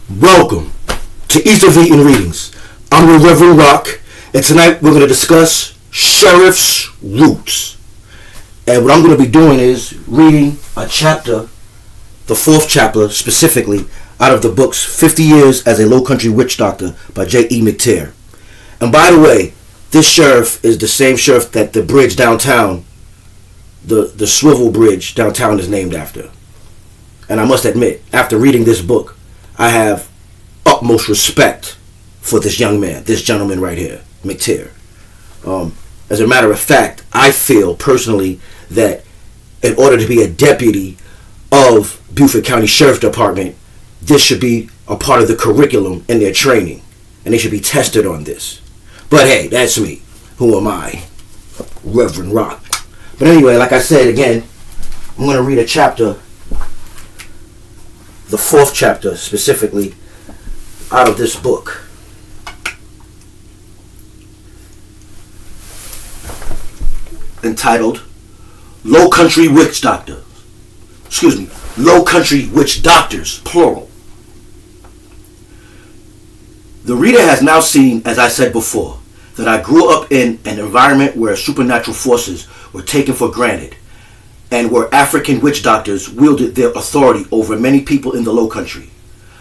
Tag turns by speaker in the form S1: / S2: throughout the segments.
S1: Welcome to East of Eaton Readings. I'm your Reverend Rock, and tonight we're going to discuss Sheriff's Roots. And what I'm going to be doing is reading a chapter, the fourth chapter specifically, out of the books 50 Years as a Low Country Witch Doctor by J.E. McTeer. And by the way, this sheriff is the same sheriff that the bridge downtown, the swivel bridge downtown, is named after. And I must admit, after reading this book, I have utmost respect for this young man, this gentleman right here, McTeer. As a matter of fact, I feel personally that in order to be a deputy of Beaufort County Sheriff Department, this should be a part of the curriculum in their training, and they should be tested on this. But hey, that's me. Who am I? Reverend Rock. But anyway, like I said again, I'm going to read a chapter, the fourth chapter specifically, out of this book. Entitled Low Country Witch Doctors. Low Country Witch Doctors, plural. The reader has now seen, as I said before, that I grew up in an environment where supernatural forces were taken for granted, and where African witch doctors wielded their authority over many people in the Low Country.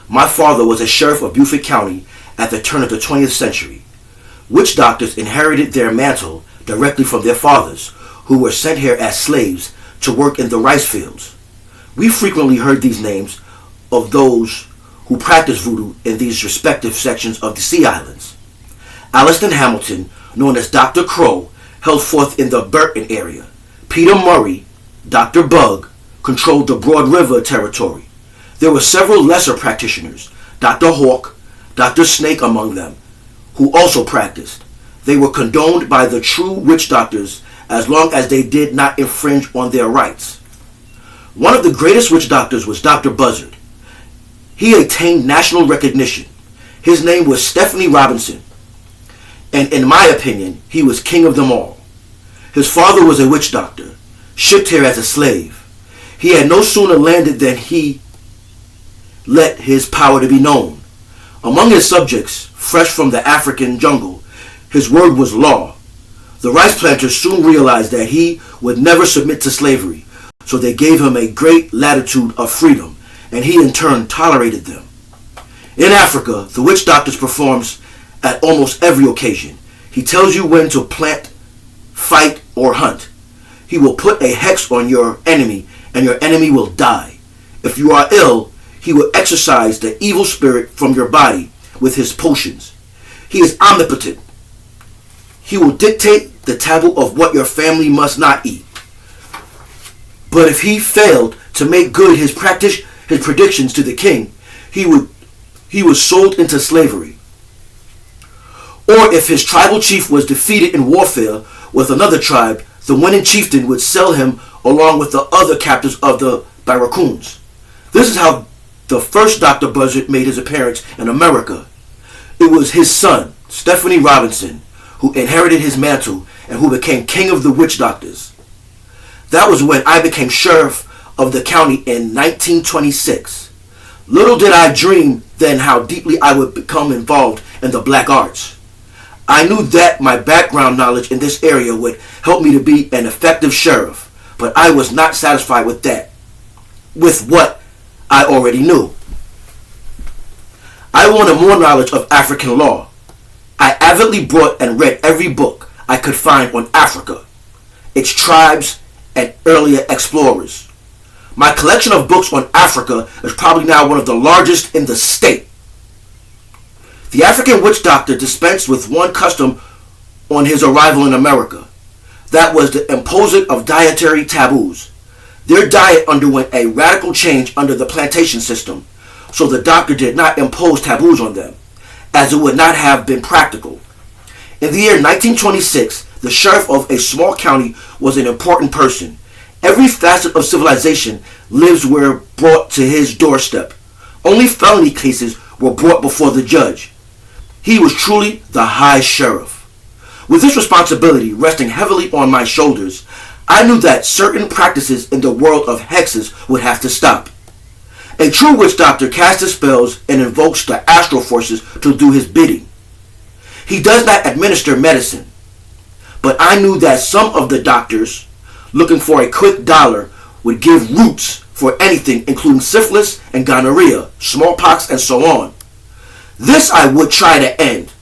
S1: My father was a sheriff of Beaufort County at the turn of the 20th century. Witch doctors inherited their mantle directly from their fathers, who were sent here as slaves to work in the rice fields. We frequently heard these names of those who practiced voodoo in these respective sections of the Sea Islands. Alliston Hamilton, known as Dr. Crow, held forth in the Burton area. Peter Murray, Dr. Bug, controlled the Broad River territory. There were several lesser practitioners, Dr. Hawk, Dr. Snake among them, who also practiced. They were condoned by the true witch doctors as long as they did not infringe on their rights. One of the greatest witch doctors was Dr. Buzzard. He attained national recognition. His name was Stephanie Robinson, and in my opinion, he was king of them all. His father was a witch doctor, shipped here as a slave. He had no sooner landed than he let his power to be known. Among his subjects, fresh from the African jungle, his word was law. The rice planters soon realized that he would never submit to slavery, so they gave him a great latitude of freedom, and he in turn tolerated them. In Africa, the witch doctor performs at almost every occasion. He tells you when to plant, fight, or hunt. He will put a hex on your enemy, and your enemy will die. If you are ill, he will exorcise the evil spirit from your body with his potions. He is omnipotent. He will dictate the taboo of what your family must not eat. But if he failed to make good his predictions to the king, he was sold into slavery. Or if his tribal chief was defeated in warfare with another tribe, the winning chieftain would sell him along with the other captives of the Barracoons. This is how the first Dr. Buzzard made his appearance in America. It was his son, Stephanie Robinson, who inherited his mantle and who became king of the witch doctors. That was when I became sheriff of the county in 1926. Little did I dream then how deeply I would become involved in the black arts. I knew that my background knowledge in this area would help me to be an effective sheriff, but I was not satisfied with that, with what I already knew. I wanted more knowledge of African law. I avidly bought and read every book I could find on Africa, its tribes, and earlier explorers. My collection of books on Africa is probably now one of the largest in the state. The African witch doctor dispensed with one custom on his arrival in America. That was the imposition of dietary taboos. Their diet underwent a radical change under the plantation system, so the doctor did not impose taboos on them, as it would not have been practical. In the year 1926, the sheriff of a small county was an important person. Every facet of civilization lives were brought to his doorstep. Only felony cases were brought before the judge. He was truly the high sheriff. With this responsibility resting heavily on my shoulders, I knew that certain practices in the world of hexes would have to stop. A true witch doctor casts his spells and invokes the astral forces to do his bidding. He does not administer medicine. But I knew that some of the doctors, looking for a quick dollar, would give roots for anything, including syphilis and gonorrhea, smallpox, and so on. This I would try to end.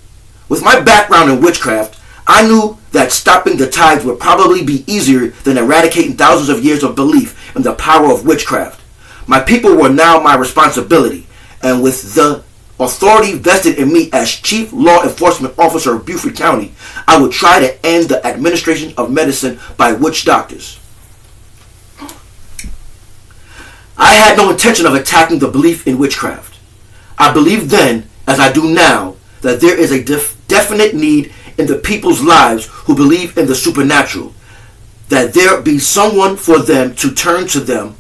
S1: With my background in witchcraft, I knew that stopping the tides would probably be easier than eradicating thousands of years of belief in the power of witchcraft. My people were now my responsibility, and with the authority vested in me as Chief Law Enforcement Officer of Beaufort County, I would try to end the administration of medicine by witch doctors. I had no intention of attacking the belief in witchcraft. I believed then, as I do now, that there is a definite need in the people's lives who believe in the supernatural, that there be someone for them to turn to them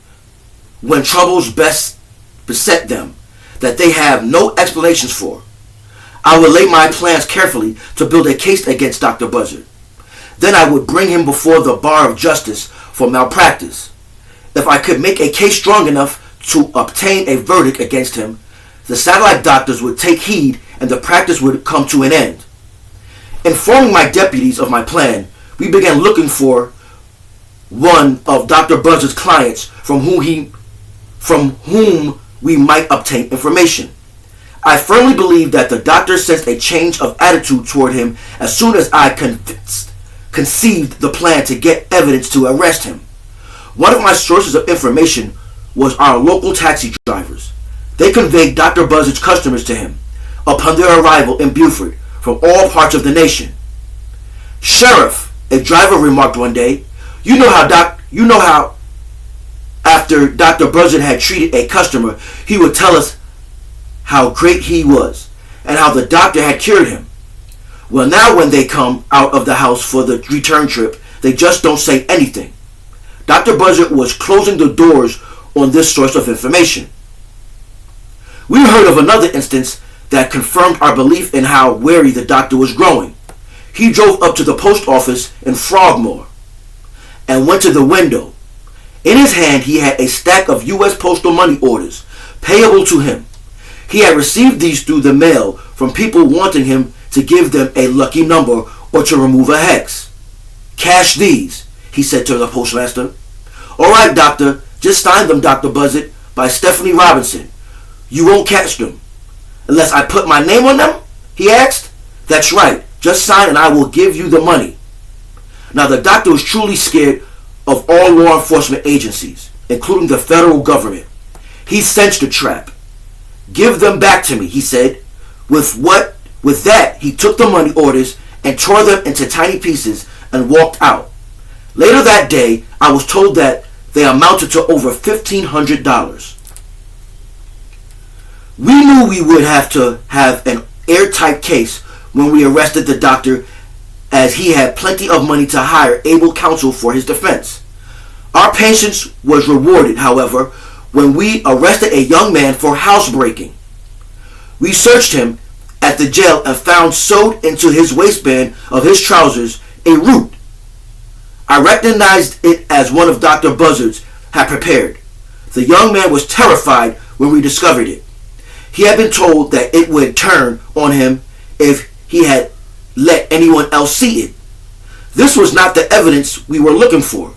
S1: when troubles beset them, that they have no explanations for. I would lay my plans carefully to build a case against Dr. Buzzard. Then I would bring him before the bar of justice for malpractice. If I could make a case strong enough to obtain a verdict against him, the satellite doctors would take heed and the practice would come to an end. Informing my deputies of my plan, we began looking for one of Dr. Buzzard's clients from whom we might obtain information. I firmly believe that the doctor sensed a change of attitude toward him as soon as I conceived the plan to get evidence to arrest him. One of my sources of information was our local taxi drivers. They conveyed Dr. Buzzard's customers to him upon their arrival in Beaufort from all parts of the nation. "Sheriff," a driver remarked one day, you know how after Dr. Buzzard had treated a customer, he would tell us how great he was and how the doctor had cured him. Well, now when they come out of the house for the return trip, they just don't say anything. Dr. Buzzard was closing the doors on this source of information. We heard of another instance that confirmed our belief in how wary the doctor was growing. He drove up to the post office in Frogmore and went to the window. In his hand, he had a stack of U.S. postal money orders payable to him. He had received these through the mail from people wanting him to give them a lucky number or to remove a hex. "Cash these," he said to the postmaster. "All right, doctor, just sign them, Dr. Buzzard, by Stephanie Robinson. You won't catch them." "Unless I put my name on them?" he asked. "That's right, just sign and I will give you the money." Now the doctor was truly scared of all law enforcement agencies, including the federal government. He sensed the trap. "Give them back to me," he said. With that, he took the money orders and tore them into tiny pieces and walked out. Later that day, I was told that they amounted to over $1,500. We knew we would have to have an airtight case when we arrested the doctor, as he had plenty of money to hire able counsel for his defense. Our patience was rewarded, however, when we arrested a young man for housebreaking. We searched him at the jail and found sewed into his waistband of his trousers a root. I recognized it as one of Dr. Buzzard's had prepared. The young man was terrified when we discovered it. He had been told that it would turn on him if he had let anyone else see it. This was not the evidence we were looking for,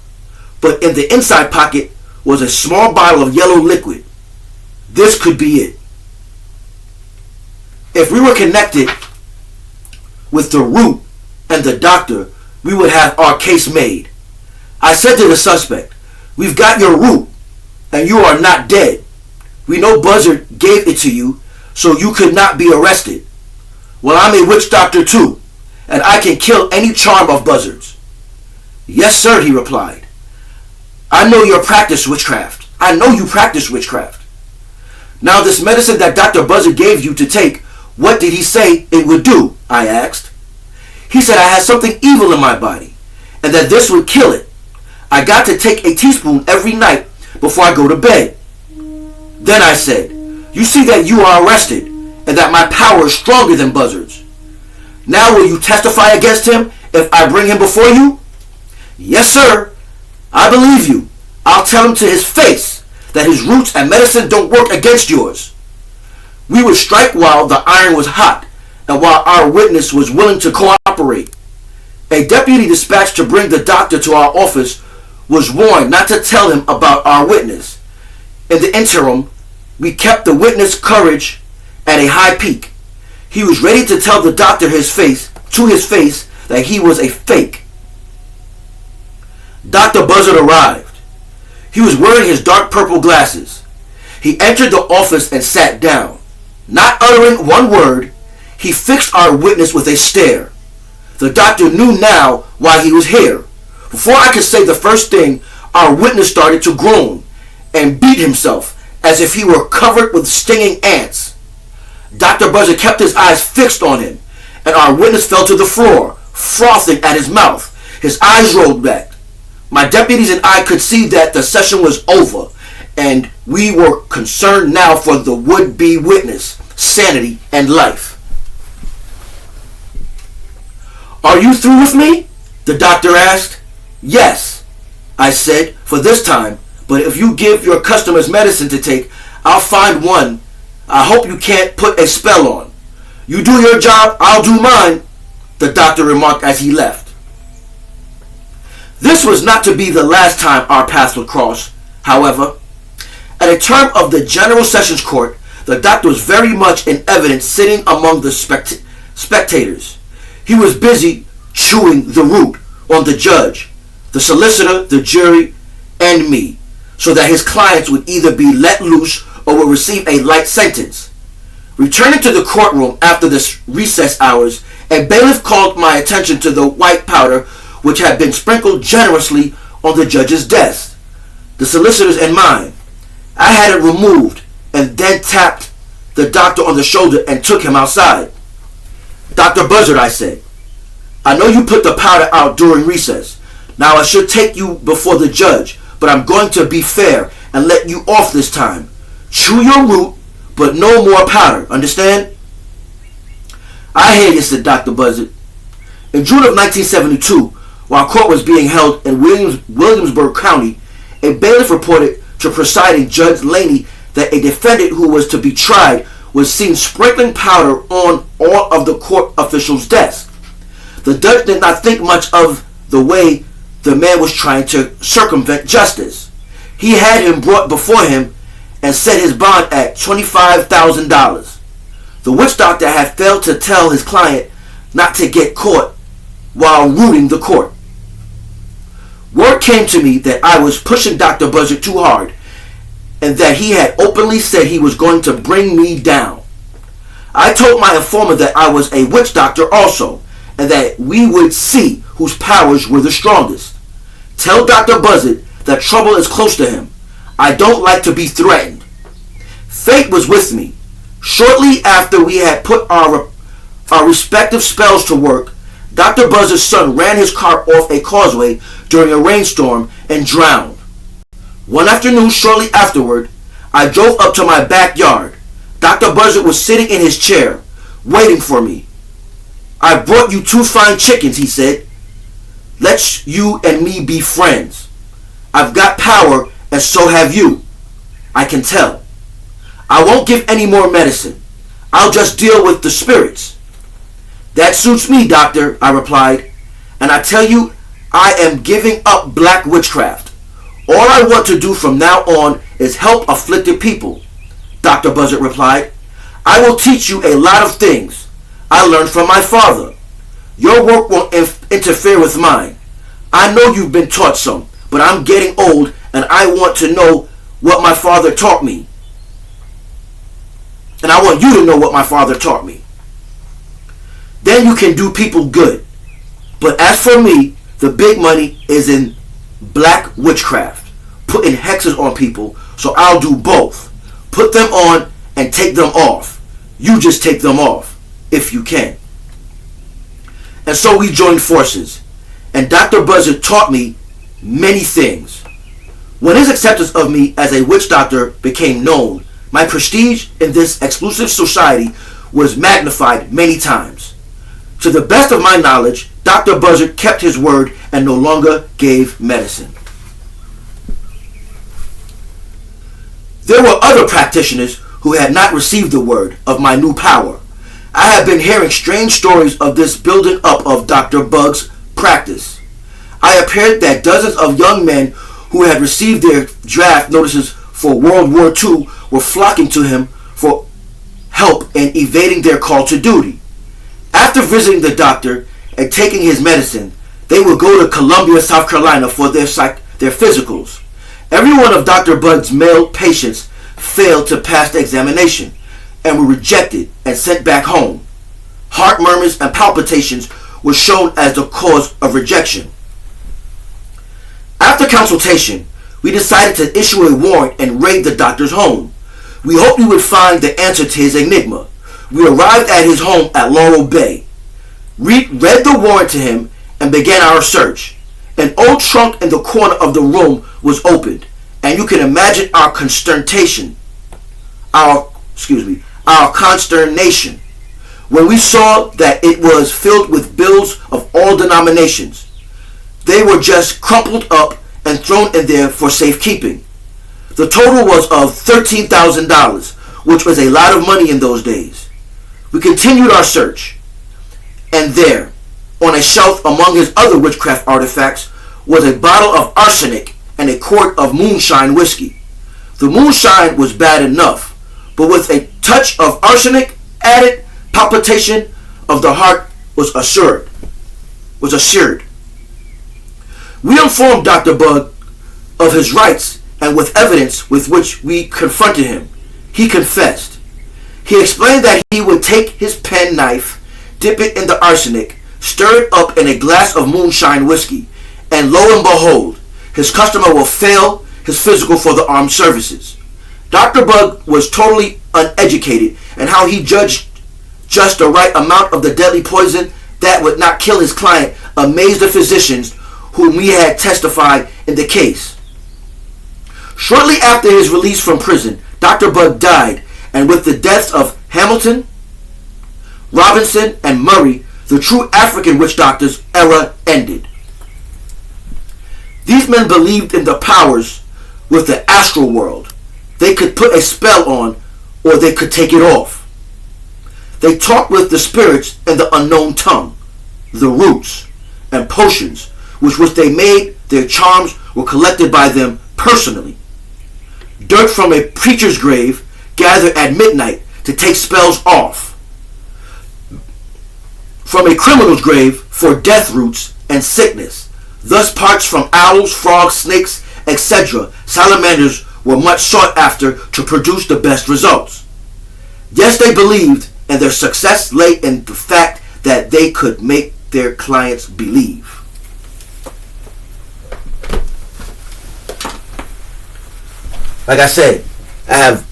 S1: but in the inside pocket was a small bottle of yellow liquid. This could be it. If we were connected with the root and the doctor, we would have our case made. I said to the suspect, "We've got your root, and you are not dead. We know Buzzard gave it to you, so you could not be arrested. Well, I'm a witch doctor too, and I can kill any charm of Buzzard's." "Yes, sir," he replied. "I know you practice witchcraft. Now, this medicine that Dr. Buzzard gave you to take, what did he say it would do?" I asked. "He said I had something evil in my body, and that this would kill it. I got to take a teaspoon every night before I go to bed." Then I said, "You see that you are arrested, and that my power is stronger than Buzzard's. Now will you testify against him if I bring him before you?" "Yes, sir. I believe you. I'll tell him to his face that his roots and medicine don't work against yours. We would strike while the iron was hot and while our witness was willing to cooperate. A deputy dispatched to bring the doctor to our office was warned not to tell him about our witness. In the interim, we kept the witness' courage at a high peak. He was ready to tell the doctor to his face that he was a fake. Dr. Buzzard arrived. He was wearing his dark purple glasses. He entered the office and sat down. Not uttering one word, he fixed our witness with a stare. The doctor knew now why he was here. Before I could say the first thing, our witness started to groan and beat himself as if he were covered with stinging ants. Dr. Buzzard kept his eyes fixed on him, and our witness fell to the floor, frothing at his mouth. His eyes rolled back. My deputies and I could see that the session was over, and we were concerned now for the would-be witness, sanity, and life. "Are you through with me?" the doctor asked. "Yes," I said, "for this time, but if you give your customers medicine to take, I'll find one I hope you can't put a spell on. You do your job, I'll do mine," the doctor remarked as he left. This was not to be the last time our paths would cross, however. At a term of the General Sessions Court, the doctor was very much in evidence sitting among the spectators. He was busy chewing the root on the judge, the solicitor, the jury, and me, so that his clients would either be let loose or would receive a light sentence. Returning to the courtroom after the recess hours, a bailiff called my attention to the white powder which had been sprinkled generously on the judge's desk, the solicitor's and mine. I had it removed and then tapped the doctor on the shoulder and took him outside. "Dr. Buzzard," I said, "I know you put the powder out during recess. Now I should take you before the judge, but I'm going to be fair and let you off this time. Chew your root, but no more powder, understand?" "I hear you," said Dr. Buzzard. In June of 1972, while court was being held in Williamsburg County, a bailiff reported to presiding Judge Laney that a defendant who was to be tried was seen sprinkling powder on all of the court officials' desks. The judge did not think much of the way the man was trying to circumvent justice. He had him brought before him and set his bond at $25,000. The witch doctor had failed to tell his client not to get caught while rooting the court. Word came to me that I was pushing Dr. Buzzard too hard and that he had openly said he was going to bring me down. I told my informant that I was a witch doctor also and that we would see whose powers were the strongest. "Tell Dr. Buzzard that trouble is close to him. I don't like to be threatened." Fate was with me. Shortly after we had put our respective spells to work, Dr. Buzzard's son ran his car off a causeway during a rainstorm and drowned. One afternoon shortly afterward, I drove up to my backyard. Dr. Buzzard was sitting in his chair, waiting for me. "I brought you 2 fine chickens," he said. "Let you and me be friends. I've got power and so have you. I can tell. I won't give any more medicine. I'll just deal with the spirits." "That suits me, doctor," I replied. "And I tell you, I am giving up black witchcraft. All I want to do from now on is help afflicted people." Dr. Buzzard replied, "I will teach you a lot of things I learned from my father. Your work won't interfere with mine. I know you've been taught some, but I'm getting old and I want to know what my father taught me. And I want you to know what my father taught me. Then you can do people good. But as for me, the big money is in black witchcraft, putting hexes on people, so I'll do both. Put them on and take them off. You just take them off, if you can." And so we joined forces, and Dr. Buzzard taught me many things. When his acceptance of me as a witch doctor became known, my prestige in this exclusive society was magnified many times. To the best of my knowledge, Dr. Buzzard kept his word and no longer gave medicine. There were other practitioners who had not received the word of my new power. I have been hearing strange stories of this building up of Dr. Bug's practice. I appeared that dozens of young men who had received their draft notices for World War II were flocking to him for help in evading their call to duty. After visiting the doctor and taking his medicine, they would go to Columbia, South Carolina for their physicals. Every one of Dr. Bud's male patients failed to pass the examination and were rejected and sent back home. Heart murmurs and palpitations were shown as the cause of rejection. After consultation, we decided to issue a warrant and raid the doctor's home. We hoped we would find the answer to his enigma. We arrived at his home at Laurel Bay, read the warrant to him, and began our search. An old trunk in the corner of the room was opened, and you can imagine our consternation when we saw that it was filled with bills of all denominations. They were just crumpled up and thrown in there for safekeeping. The total was of $13,000, which was a lot of money in those days. We continued our search, and there, on a shelf among his other witchcraft artifacts, was a bottle of arsenic and a quart of moonshine whiskey. The moonshine was bad enough, but with a touch of arsenic added, palpitation of the heart was assured. We informed Dr. Bug of his rights, and with evidence with which we confronted him, he confessed. He explained that he would take his pen knife, dip it in the arsenic, stir it up in a glass of moonshine whiskey, and lo and behold, his customer will fail his physical for the armed services. Dr. Bug was totally uneducated in how he judged just the right amount of the deadly poison that would not kill his client amazed the physicians whom we had testified in the case. Shortly after his release from prison, Dr. Bug died, and with the deaths of Hamilton, Robinson, and Murray, the true African witch doctors era ended. These men believed in the powers with the astral world. They could put a spell on, or they could take it off. They talked with the spirits in the unknown tongue. The roots and potions with which they made their charms were collected by them personally. Dirt from a preacher's grave gathered at midnight to take spells off. From a criminal's grave for death roots and sickness. Thus parts from owls, frogs, snakes, etc. Salamanders were much sought after to produce the best results. Yes, they believed, and their success lay in the fact that they could make their clients believe. Like I said, I have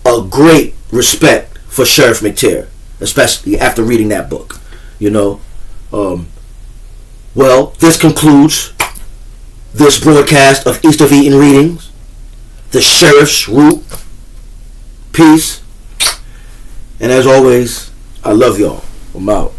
S1: a great respect for Sheriff McTeer, especially after reading that book. Well, this concludes this broadcast of East of Eden Readings, the Sheriff's Root. Peace. And as always, I love y'all. I'm out.